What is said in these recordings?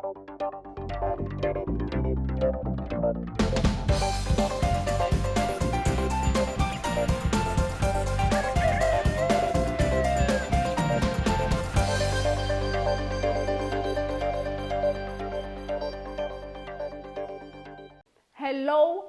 Hello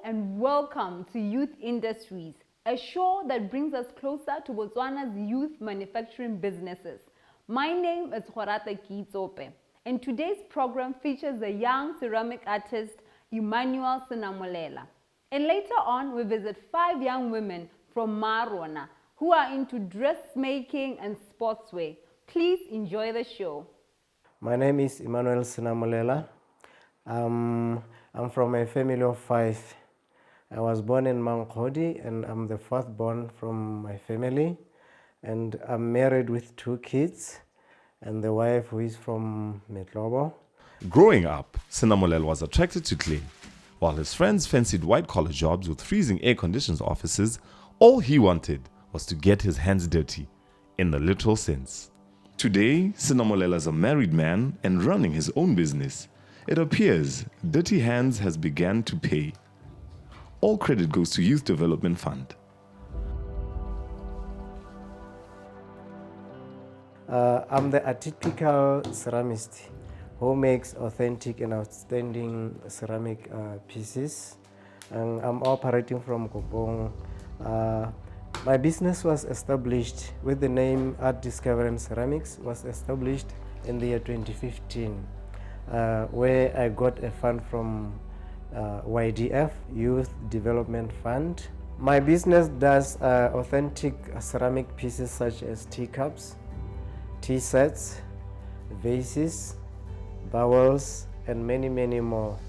and welcome to Youth Industries, a show that brings us closer to Botswana's youth manufacturing businesses. My name is Horata Kitsope, and today's program features a young ceramic artist, Emmanuel Sinamolela. And later on, we visit 5 young women from Marona who are into dressmaking and sportswear. Please enjoy the show. My name is Emmanuel Sinamolela. I'm from a family of 5. I was born in Mankodi and I'm the 4th born from my family. And I'm married with 2 kids and the wife who is from Metlobo. Growing up, Sinamolela was attracted to clay. While his friends fancied white-collar jobs with freezing air-conditioned offices, all he wanted was to get his hands dirty, in the literal sense. Today, Sinamolela is a married man and running his own business. It appears Dirty Hands has begun to pay. All credit goes to Youth Development Fund. I'm the atypical ceramist who makes authentic and outstanding ceramic pieces. And I'm operating from Kopong. My business was established with the name Art Discovery and Ceramics, was established in the year 2015. Where I got a fund from YDF, Youth Development Fund. My business does authentic ceramic pieces such as teacups, tea sets, vases, bowls, and many, many more,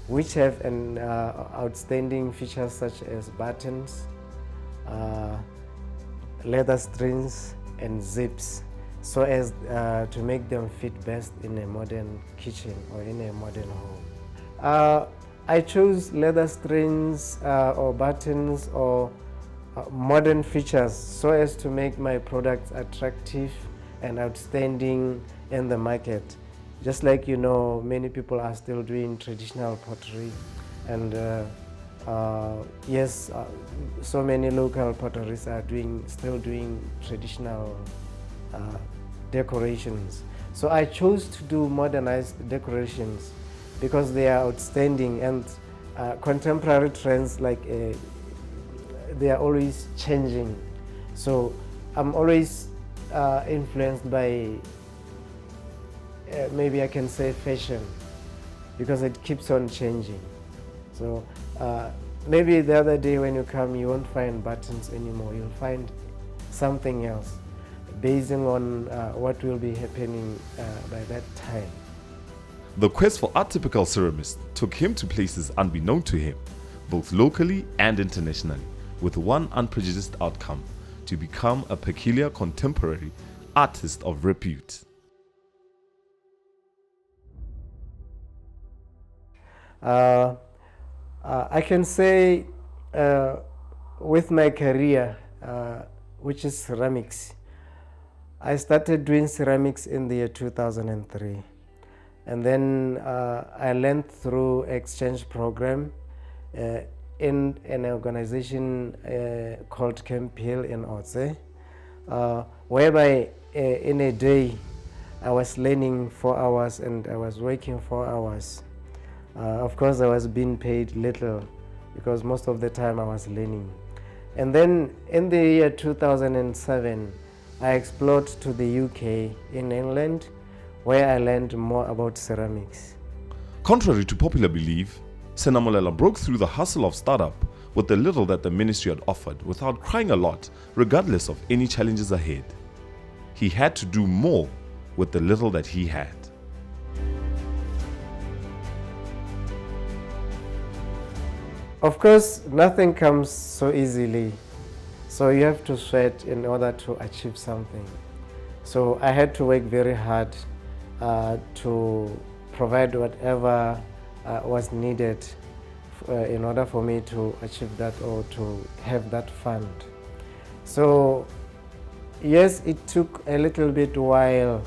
which have an outstanding features such as buttons, leather strings, and zips, so as to make them fit best in a modern kitchen or in a modern home. I chose leather strings or buttons or modern features so as to make my products attractive and outstanding in the market. Just like many people are still doing traditional pottery, and yes, so many local potteries are still doing traditional decorations. So I chose to do modernized decorations because they are outstanding, and contemporary trends they are always changing. So I'm always influenced by maybe I can say fashion, because it keeps on changing. So maybe the other day when you come, you won't find buttons anymore, you'll find something else, basing on what will be happening by that time. The quest for atypical ceramists took him to places unbeknown to him, both locally and internationally, with one unprejudiced outcome: to become a peculiar contemporary artist of repute. I can say with my career, which is ceramics, I started doing ceramics in the year 2003, and then I learned through exchange program in an organization called Camp Hill in Otse, whereby in a day I was learning 4 hours and I was working 4 hours. Of course, I was being paid little because most of the time I was learning. And then in the year 2007, I explored to the UK in England, where I learned more about ceramics. Contrary to popular belief, Sinamolela broke through the hustle of startup with the little that the ministry had offered without crying a lot, regardless of any challenges ahead. He had to do more with the little that he had. Of course, nothing comes so easily, so you have to sweat in order to achieve something. So I had to work very hard to provide whatever was needed in order for me to achieve that or to have that fund. So yes, it took a little bit while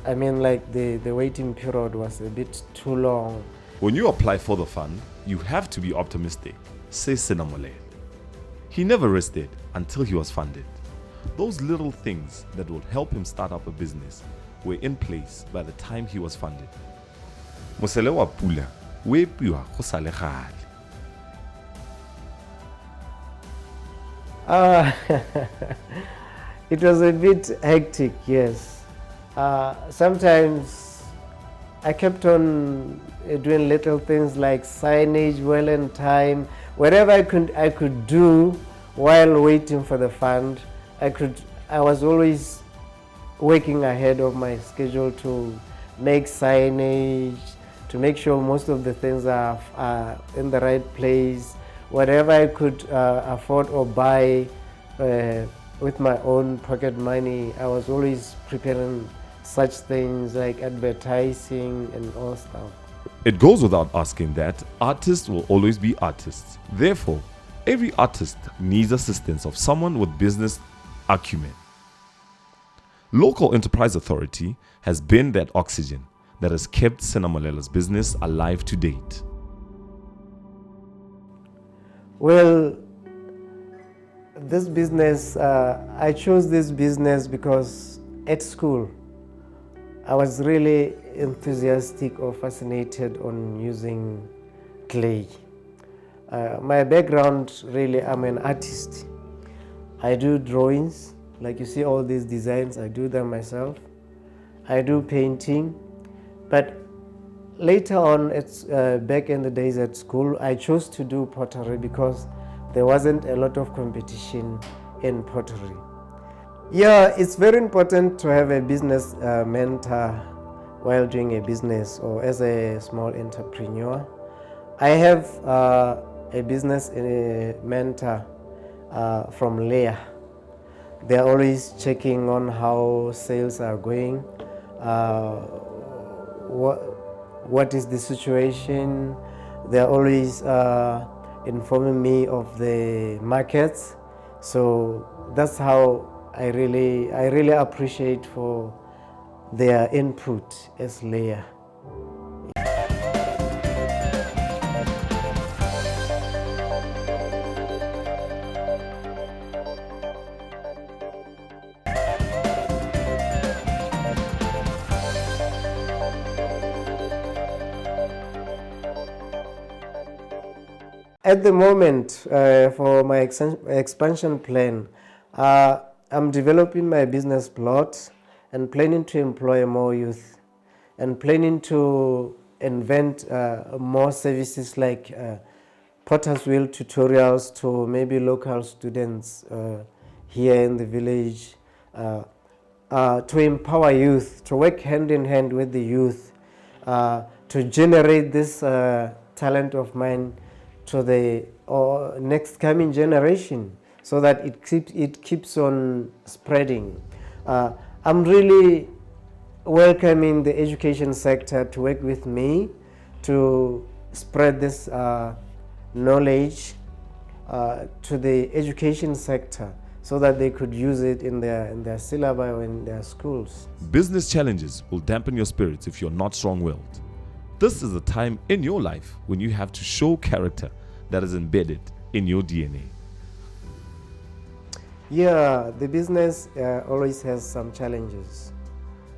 I mean, like the waiting period was a bit too long. When you apply for the fund, you have to be optimistic, says Sinamole. He never rested until he was funded. Those little things that would help him start up a business were in place by the time he was funded. Mosele wa pula, we piwa go sa le gale. It was a bit hectic, yes. Sometimes I kept on doing little things like signage well in time. Whatever I could do while waiting for the fund, I was always working ahead of my schedule to make signage, to make sure most of the things are in the right place. Whatever I could afford or buy with my own pocket money, I was always preparing such things like advertising and all stuff. It goes without asking that artists will always be artists. Therefore, every artist needs assistance of someone with business acumen. Local Enterprise Authority has been that oxygen that has kept Sinamolela's business alive to date. Well, this business, I chose this business because at school, I was really enthusiastic or fascinated on using clay. My background, really, I'm an artist. I do drawings, like you see all these designs, I do them myself. I do painting, but later on, back in the days at school, I chose to do pottery because there wasn't a lot of competition in pottery. Yeah, it's very important to have a business mentor while doing a business or as a small entrepreneur. I have a business mentor from Leah. They're always checking on how sales are going, what is the situation. They're always informing me of the markets. So that's how I really appreciate for their input as Leah. At the moment, for my expansion plan, I'm developing my business plot and planning to employ more youth and planning to invent more services like potter's wheel tutorials to maybe local students here in the village, to empower youth, to work hand in hand with the youth, to generate this talent of mine to the next coming generation, so that it keeps on spreading. I'm really welcoming the education sector to work with me to spread this knowledge to the education sector, so that they could use it in their syllabi or in their schools. Business challenges will dampen your spirits if you're not strong-willed. This is the time in your life when you have to show character that is embedded in your DNA. Yeah, the business always has some challenges.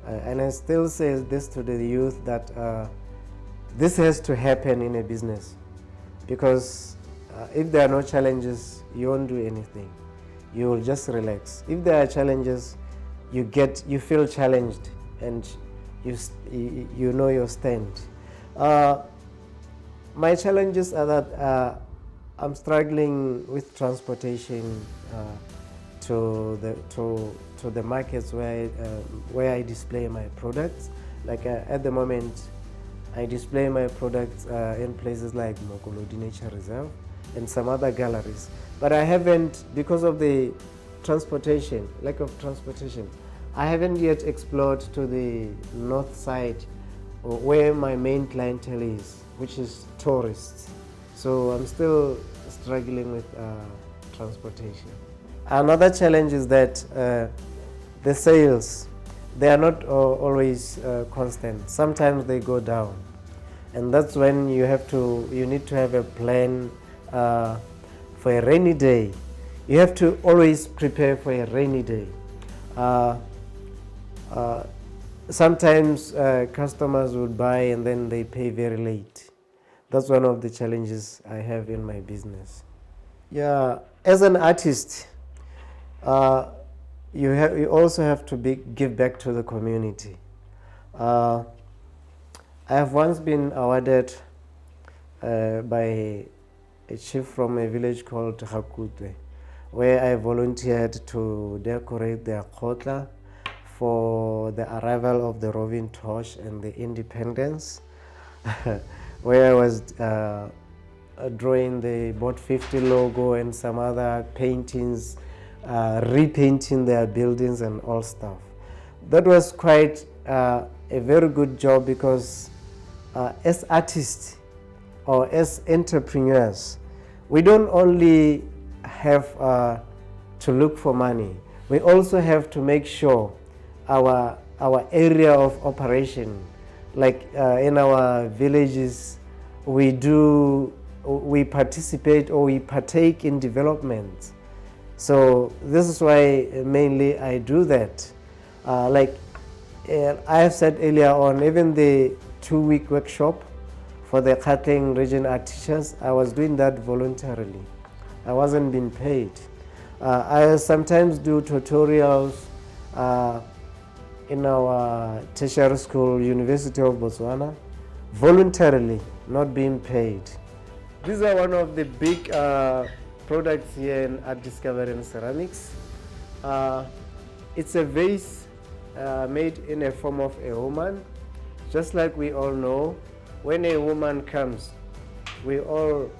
And I still say this to the youth, that this has to happen in a business. Because if there are no challenges, you won't do anything. You will just relax. If there are challenges, you feel challenged and you know your stand. My challenges are that I'm struggling with transportation to the markets where I display my products. Like at the moment, I display my products in places like Mokolodi Nature Reserve and some other galleries. But I haven't, because of the lack of transportation, I haven't yet explored to the north side, where my main clientele is, which is tourists. So I'm still struggling with transportation. Another challenge is that the sales. they are not always constant. Sometimes they go down, and that's when you need to have a plan for a rainy day. You have to always prepare for a rainy day. Sometimes customers would buy and then they pay very late. That's one of the challenges I have in my business. Yeah, as an artist, you also have to give back to the community. I have once been awarded by a chief from a village called Hakutwe, where I volunteered to decorate their kotla for the arrival of the roving torch and the independence, where I was drawing the Bot 50 logo and some other paintings, repainting their buildings and all stuff. That was quite a very good job, because as artists or as entrepreneurs, we don't only have to look for money, we also have to make sure our area of operation, like in our villages, we participate or we partake in development. So this is why mainly I do that. Like I have said earlier on, even the 2-week workshop for the Gauteng region art teachers, I was doing that voluntarily. I wasn't being paid. I sometimes do tutorials in our tertiary school, University of Botswana, voluntarily, not being paid. These are one of the big products here in Art Discovery and Ceramics. It's a vase made in a form of a woman. Just like we all know, when a woman comes, we all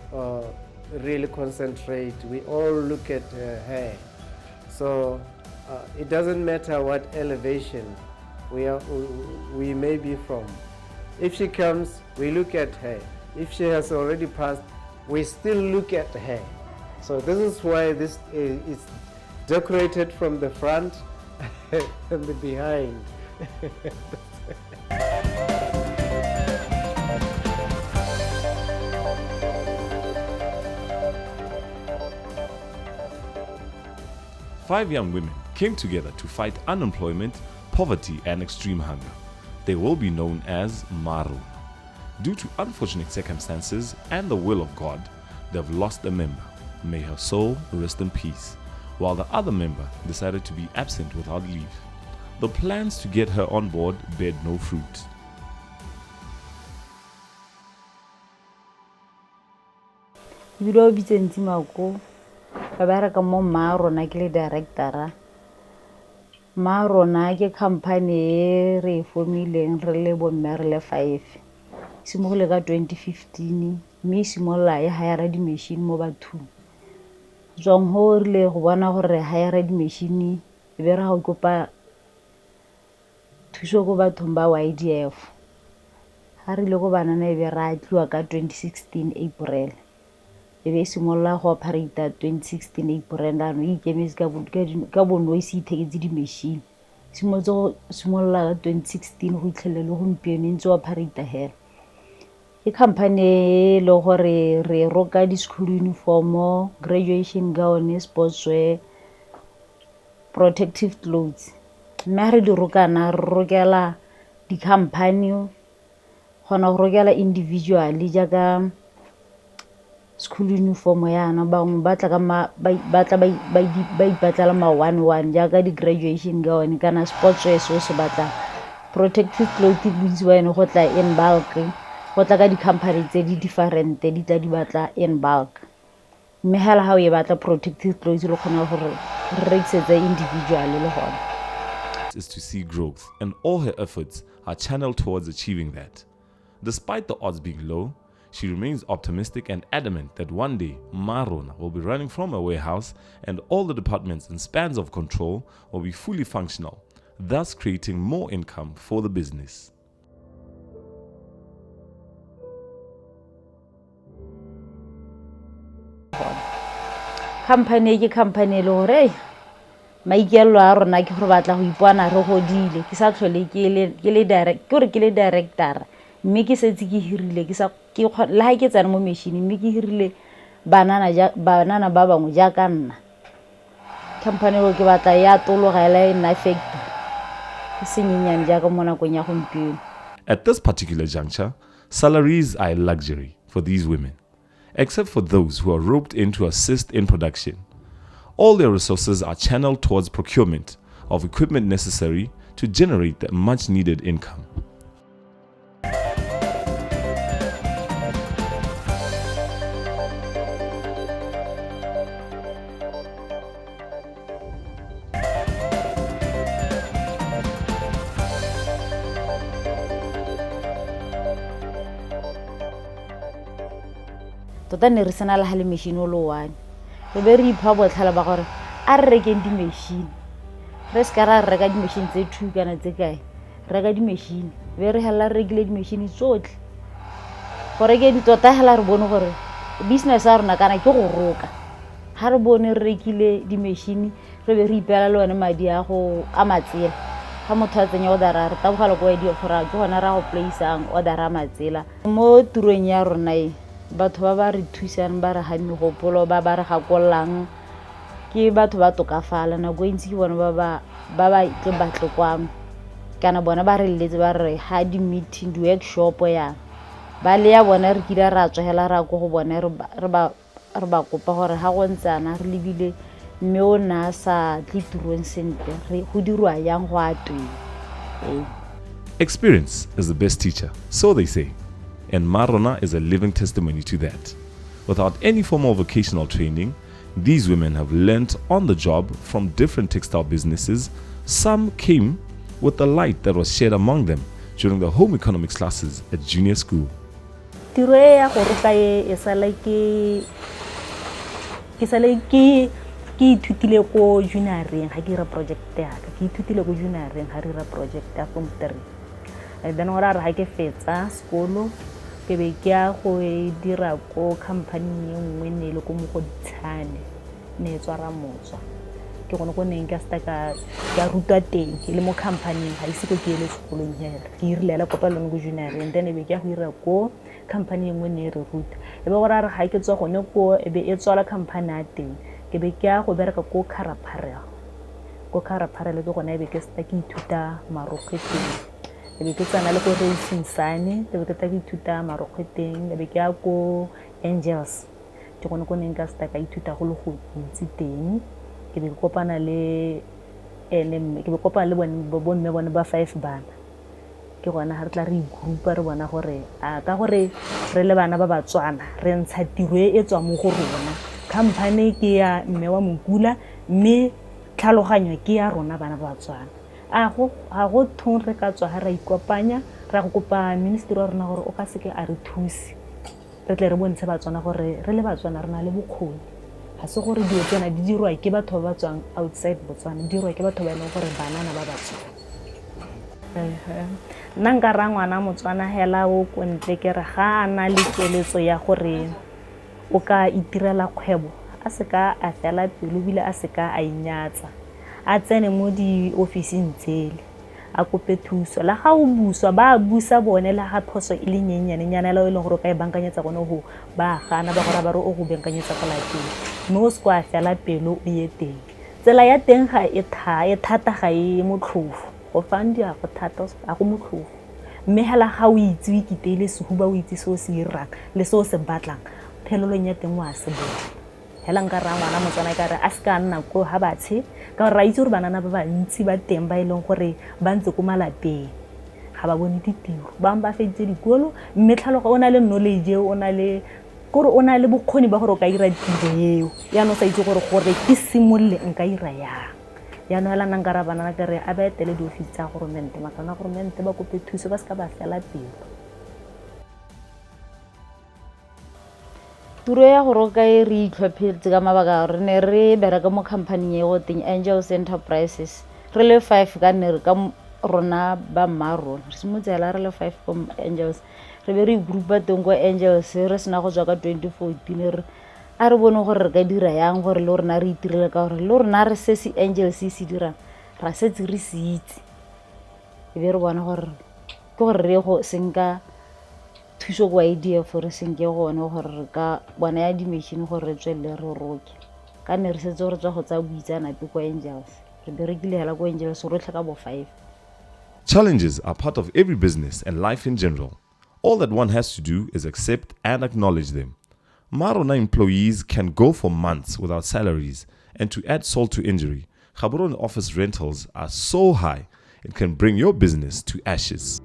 really concentrate, we all look at her hair. So it doesn't matter what elevation we may be from. If she comes, we look at her. If she has already passed, we still look at her. So this is why this is decorated from the front and the behind. Five young women came together to fight unemployment, poverty and extreme hunger. They will be known as Maru. Due to unfortunate circumstances and the will of God, they've lost a member. May her soul rest in peace. While the other member decided to be absent without leave. The plans to get her on board bared no fruit. Bilo bitsenzi mako ba bereka mo Marona ke le directora. Marona ke company e re formileng re le bo mme re le 5. Simogole ka 2015 mme simolla e hire di machine mo bathong. Jong ho rile go bona gore hire di machine e be ra go kopa thuso go bathong ba YDF. Ha rile go bana na e be ra tliwa ka 2016 April. E be simolla go operate 2016 April ano ikemetse ka bonoisi itheketse di machine. Simolla 2016 go itlhelele go mpieno ntse operate hela. Ke company le gore re roka di school uniform, graduation gown, sportswear, protective clothes. Mme re di rokana re rokela di company gona go rokela individually jaaka school uniform yana bangwe ba tla ka ba ipatlela ma 1-1 jaaka di graduation gown kana sportswear so se batla protective clothes di ene go tla in bulk. Go tla ka di company tse di different di tla di batla in bulk. Mme hala ha o e batla protective clothes le khona gore re rekisetse individually le gona. Is to see growth, and all her efforts are channeled towards achieving that. Despite the odds being low, she remains optimistic and adamant that one day Marona will be running from a warehouse and all the departments and spans of control will be fully functional, thus creating more income for the business. Company ke company le gore maikelo a rona ke gore batla go ipona re godile ke sa tlhole ke le director mme ke setse ke hirile ke le ha ke tsana mo machine mme ke hirile banana ba bangwe jaaka nna company go ke batla ya tologela ina factory ke senyenyane jaaka mo nakong ya gompieno. At this particular juncture, salaries are a luxury for these women, except for those who are roped in to assist in production. All their resources are channeled towards procurement of equipment necessary to generate the much needed income. Tota ne re sena le hale machine o lo one re be re ipha botlhala ba gore a re rekeng di machine re ska ra reka di machine tse 2 kana tse kae reka di machine be re hela re rekile di machine tsotlhe gore ke di tota hela re bone gore business a rona kana ke go roka ha re bone re rekile di machine re be re ipela le one madi a go a matsela ha motho a tsenya order re tabogala go di offer ke gona ra go place ang order a matsela mo turong ya rona batho ba ba re thusang ba re ha megopolo ba re gakollang ke batho ba tokafala na go intsi bona ba ke batlo kwam kana bona ba re letse ba re ha di meeting di workshop ya ba le ya bona re kila ra tswela ra go bona re ba kopa gore ha go ntsana re lebile mme o na sa tliturong sentle re go dirwa yang go atwe. Experience is the best teacher, so they say. And Marona is a living testimony to that. Without any formal vocational training, these women have learnt on the job from different textile businesses. Some came with the light that was shared among them during the home economics classes at junior school. Tiro ya go ruta e sala ke ithutile ko junareng ga ke ra project ya ka ke ithutile ko junareng ga re ra project ya form 3 then ora re ha ke fetsa sekolo ke be ke ya go dira ko company e nngwe ne le ko mo go ditshane ne tswara motswa ke gone go neng ka staka ya ruta teng le mo company ga ise go ke le sekolong hela ke irile la kopalo go junareng then be ke ya go dira ko company e nngwe ne re ruta e be ora re ga ke tswa gone ko e be e tswala company a teng ke be ke ya go bereka ko Carapara le go gona e be ke sta ke ithuta maroketeng e be ke tsana le go racing sane e be ke ta ke ithuta maroketeng e be ke ya ko Angels ke gone go neng ka sta ka ithuta go le go itse teng ke be ke kopana le bone ba 5 bana ke gona ha re tla re groupa re bona gore ka gore re le bana ba Batswana re ntsha tiro e tswa mo go rona company ke ya mme wa Mokula mme tlhaloganyo ke ya rona bana ba Batswana a go thong re ka tswa ha ra ikopanya ra go kopa ministry wa rona gore o ka seke a re thusi re tle re bontshe Batswana gore re le Batswana rena le bokgoni ha se gore dio tsena di dirwa ke batho ba tswang outside Botswana di dirwa ke batho ba ileng gore banana ba Batswana nna nka ra ngwana Motswana hela o ko ntle ke re ga ana le keletso ya gore o ka itirela kgwebo a se ka a fela pelo bile a se ka a inyatsa a tsene mo di officing tsele a kope thuso la ga o buswa ba busa bone la ga phoso ile nyenyane nyana la o ile gore ka e bankanyetsa gone go ba gana ba gore ba re o go bankanyetsa ka lapeng no se kwa fela pelo o ye teng tsela ya teng ga e thata ga e motlhofo go fandi a go thata a go motlhofo mme hela ga o itse o ikiteile sehuba o itse se o se irang le se o se batlang phelolong ya teng wa se bona hela nka ra ngwana Motswana ka re a se ka nna ko ha batshe ka ra itse gore banana ba bantsi ba teng ba ileng gore ba ntse ko malapeng ga ba bone ditiro ba ba fetse dikolo mme tlhaloga o na le knowledge o na le gore o na le bokgoni ba gore o ka ira tiro eo ya no sa itse gore ke simolle nka ira ya no hela nka ra banana ka re a ba etele di office tsa government makana government ba kope thuso ba se ka ba fela pelo. Turo ya go roka e re itlhophetse ka mabaka re ne re bereka mo company e go teng Angels Enterprises re le 5 ka ne re ka rona ba Marron re simotsela re le 5 ko Angels re be re groupa teng go Angels re sena go tswa ka 2014 a re bone gore re ka dira yang gore le rona re itirele ka gore le rona re se se angel se dirang ra setse re se itse e be re bona gore ke gore re go senka thuso go idea for senke gone gore re ka bona ya di-machine gore re tswelle re roke ka ne re setse re tswa go tsa buitsanape ko angels re berekile hela ko angels rotlhe ka bo 5. Challenges are part of every business and life in general. All that one has to do is accept and acknowledge them. Marona employees can go for months without salaries, and to add salt to injury, Gaborone office rentals are so high it can bring your business to ashes.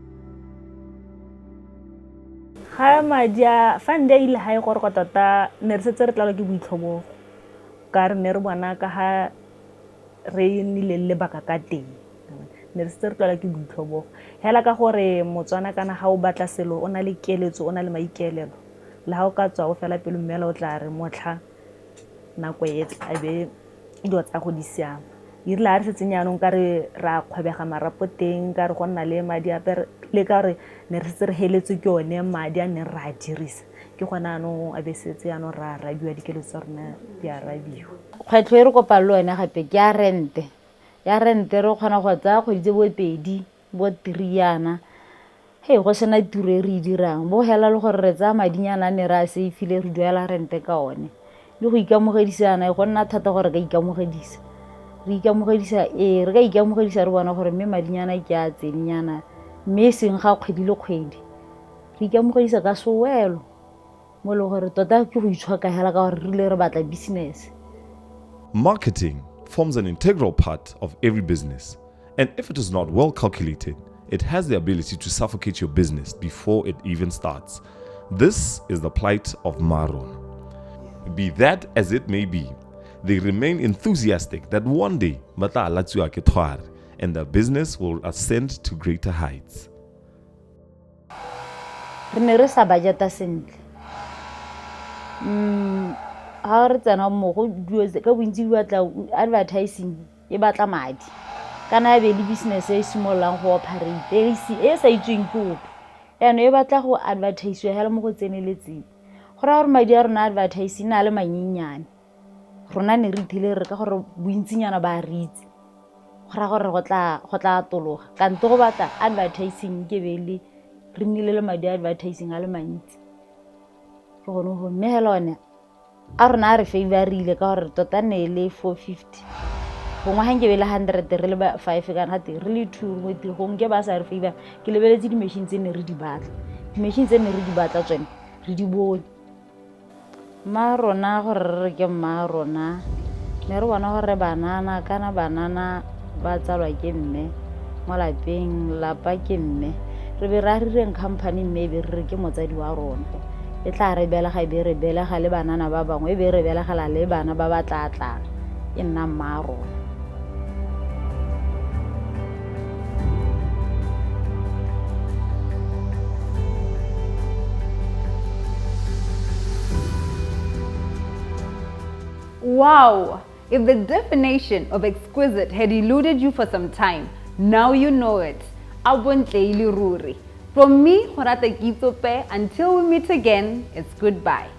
Ga madia fande ile ha go re tota ne re setse re tlalo ke boitlhobo ka re ne re bona ka ha re nile le baka ka teng ne re setse re tlalo ke boitlhobo hela ka gore motswana kana ha o batla selo o na le keletso o na le maikelelo le ha o ka tswa o fela pelo mmela o tla re motlha nako e tla be ilo tsa go di siama irile a re setse nyanong ka re ra kgwebega marapo teng ka re go nna le madi a le ka re ne re setse re heletse ke one madi a ne ra dirisa ke gona no a be setse ya no ra rabiwa dikeletso tsa rona di a rabiwa kgwetlho e re kopa le one gape ke ya rente re kgona go tsaya kgwedi tse bo 2 bo 3 yana hey go sena tiro e re dirang bo hela le gore re tsaya madinyana ne ra se ifile re duela rente ka one le go ikamogedisana go nna thata gore ka ikamogedisa re ikamogedisa re ka ikamogedisa re bona gore mme madinyana ke a tsenyana mme seng ga kgwedi le kgwedi re ikamogedisa ka soelo mo le gore tota ke go itshwaka hela ka gore re le re batla business. Marketing forms an integral part of every business, and if it is not well calculated, it has the ability to suffocate your business before it even starts. This is the plight of Maron. Be that as it may be, they remain enthusiastic that one day and the business will ascend to greater heights. Re ne re sa budgeta sentle ha re tsena mo go ka bontsi batla advertising e batla madi kana be le business e simolang go operate e sa itseng kopo eno e batla go advertise hela mo go tseneletseng go ra gore madi a rona advertising na le manyenyane rona ne re thile re ka gore bointsinyana ba re itse go ra gore go tla tologa kante go batla advertising ke bele re nnile le madi advertising a le mantsi go gone go mehelone a rona re favorile ka gore tota ne le 450 gongwe hang ke bele 100 re le 5 kana gate re le 2 mo tirong ke ba sa re favor ke lebeletse di machines ne re di batla di machines ne re di batla tsone re di bone marona gore re ke marona ne re bona gore banana ba tsalwa ke mme mo lapeng lapa ke mme re be ra rireng company mme be re ke motsadi wa rona e tla re bela ga be re bela ga le banana ba bangwe e be re bela ga le bana ba ba tla e nna marona. Wow! If the definition of exquisite had eluded you for some time, now you know it. From me, Horata Kitsope, until we meet again, it's goodbye.